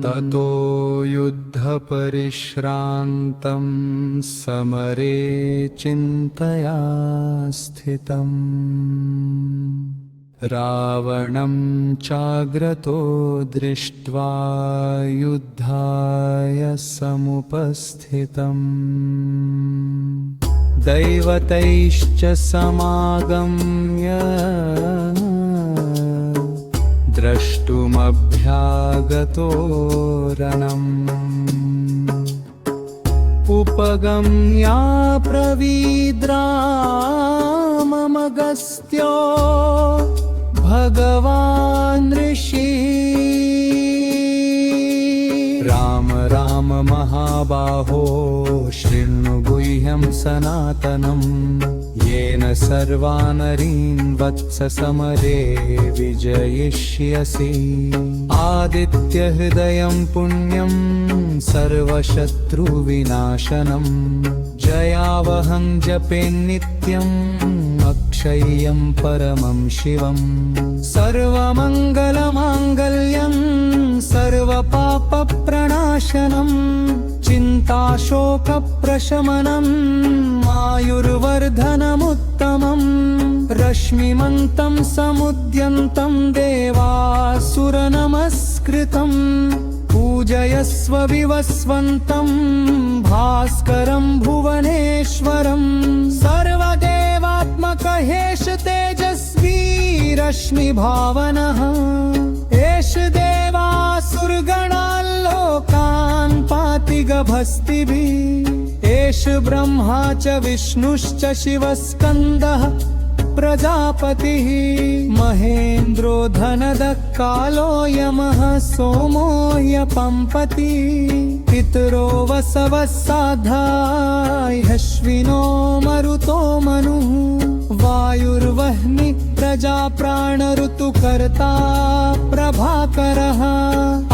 ततो युद्धपरिश्रान्तं समरे चिन्तया स्थितम् रावणं चाग्रतो दृष्ट्वा युद्धाय समुपस्थितम् दैवतैश्च समागम्य द्रष्टुमभ्यागतो रणम् उपगम्याब्रवीद्राममगस्त्यो भगवान् ऋषि राम राम महाबाहो शृणु गुह्यं सनातनम् येन सर्वानरीन् वत्स समरे विजयिष्यसि आदित्यहृदयं पुण्यं सर्वशत्रुविनाशनम् जयावहं जपेन्नित्यम् अक्षय्यं परमं शिवम् सर्वमङ्गलमाङ्गल्यं सर्वपापप्रणाशनम् चिन्ताशोकप्रशमनम् आयुर्वर्धनमुत्तमम् रश्मिमन्तं समुद्यन्तं देवासुरनमस्कृतम् पूजयस्व विवस्वन्तं भास्करं भुवनेश्वरं सर्वदेवात्मकहेश तेजस्वी रश्मिभावनः एष देवासुरगणाल्लोकान् पाति गभस्तिभिः एष ब्रह्मा च विष्णुश्च शिवस्कन्दः प्रजापतिः महेन्द्रो धनदः कालो यमः सोमो ह्यपम्पति पितरो वसवः साधाह्यश्विनो मरुतो मनुः वायुर्वह्नि प्रजाप्राणऋतुकर्ता प्रभाकरः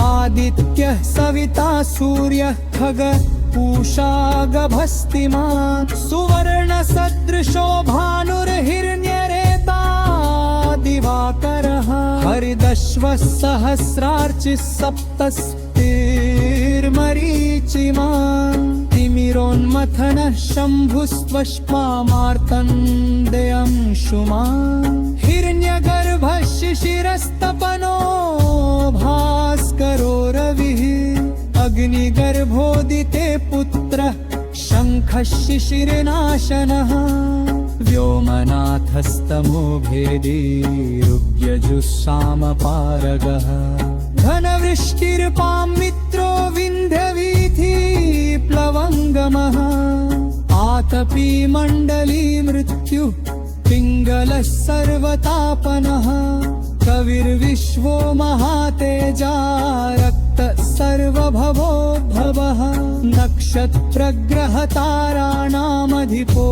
आदित्यः सविता सूर्यः खगः पूषा गभस्तिमान् सुवर्णसदृशो भानुर्हिरण्यरेता दिवाकरः हरिदश्वः सहस्रार्चिः सप्तस्तिर्मरीचिमान् तिमिरोन्मथनः शम्भुस्त्वष्मामार्तण्डेयंशुमान् हिरण्यगर्भः शिशिरस्तपनो भास्करो रविः अग्निगर्भोदिते पुत्रः शङ्खः शिशिरनाशनः व्योमनाथस्तमो भेदी ऋग्यजुस्सामपारगः घनवृष्टिर्पां मित्रो विन्ध्यवीथि प्लवङ्गमः आतपी मण्डली मृत्युः पिङ्गलः सर्वतापनः कविर्विश्वो महातेजा रक्तः सर्वभवोद्भवः नक्षत्रग्रहताराणामधिपो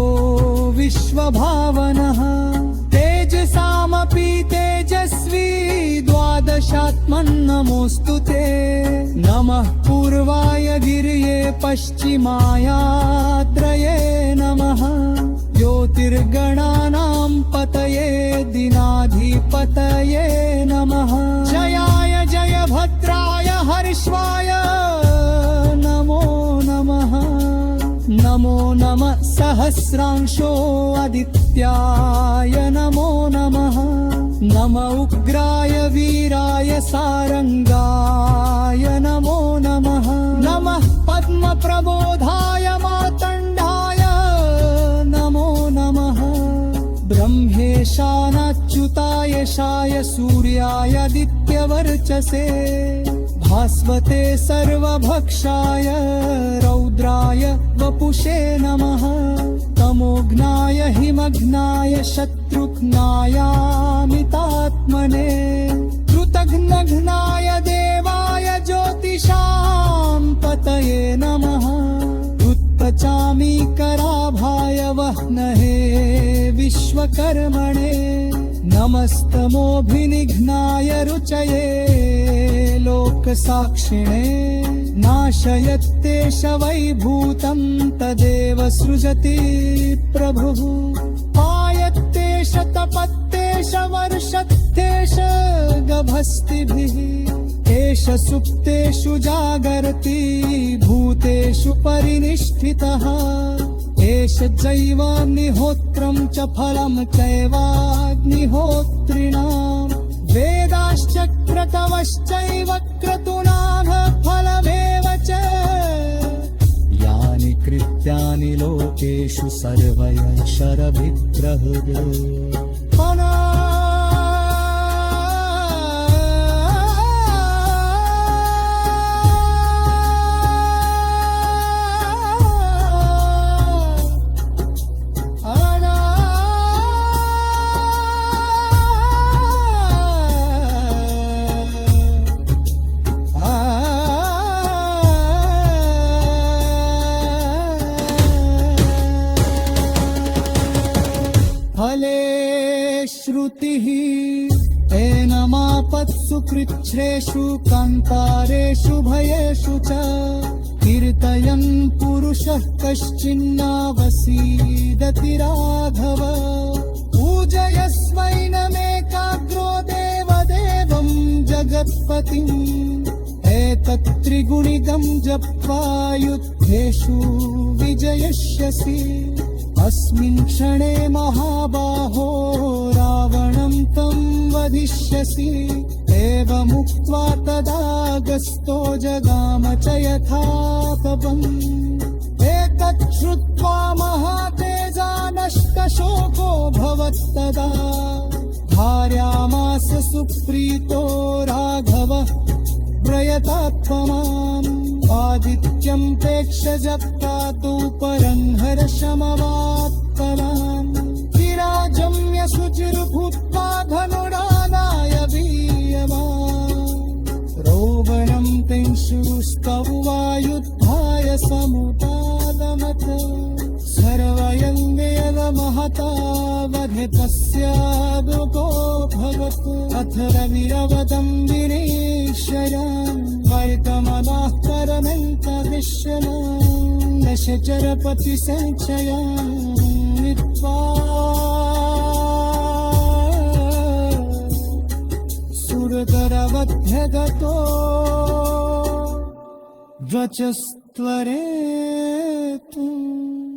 विश्वभावनः तेजसामपि तेजस्वी द्वादशात्मन्नमोऽस्तु ते नमः पूर्वाय गिर्ये पश्चिमायात्रये नमः ज्योतिर्गणानां पतये दिनाधिपतये नमः जयाय जयभद्राय हर्ष्वाय नमो नमः नमो नमः सहस्रांशो आदित्याय नमो नमः नम उग्राय वीराय सारंगाय नमो नमः नमः पद्मप्रबोधाय मातण्डाय नमो नमः ब्रह्मेशानाच्युताय शाय सूर्याय आदित्यवर्चसे भास्वते सर्वभक्षाय रौद्राय वपुषे नमः तमोघ्नाय हिमघ्नाय शत्रुघ्नायामितात्मने कृतघ्नघ्नाय देवाय ज्योतिषां पतये नमः उत्पचामीकराभाय वह्नहे विश्वकर्मणे नमस्तमोभिनिघ्नाय रुचये लोकसाक्षिणे नाशयत्तेष वैभूतं तदेव सृजति प्रभुः पायत्तेष तपत्तेष वर्षत्तेष भस्तिभिः एष सुप्तेषु जागर्ति भूतेषु परिनिष्ठितः एष जैवाग्निहोत्रं च फलं चैवाग्निहोत्रिणाम् वेदाश्च क्रतवश्चैव क्रतूनाः फलमेव च यानि कृत्यानि लोकेषु सर्वैश्वरविग्रहः फले श्रुतिः एनमापत्सु कृच्छ्रेषु कान्तारेषु भयेषु च कीर्तयन् पुरुषः कश्चिन्नावसीदति राघव पूजयस्वैनमेकाग्रो देवदेवं जगत्पतिम् एतत्त्रिगुणितं जप्त्वा युद्धेषु विजयिष्यसि अस्मिन् क्षणे महाबाहो रावणं तं वधिष्यसि एवमुक्त्वा तदागस्तो जगाम च यथातपम् एतत् श्रुत्वा महातेजा नष्टशोको भवत्तदा धार्यामास सुप्रीतो राघवः प्रयतात्ममाम् आदित्यं प्रेक्ष्य जप्तादुपरंहर्षमवाप्तवान् विराजम्य शुचिर्भूत्वा धनुरानाय वीयवान् रोवणं तेषुस्तवा युद्धाय समुपादमथ सर्वयङ्गेयमहता वधितस्य दुःखो भवत् अथ रविरवदं विनेश्वरान् वैकमलास्तरमेन्तविश्वनान् दशचरपतिसञ्चयान् नीत्वा सुरतरवध्यगतो व्रजस्त्वरेतुम्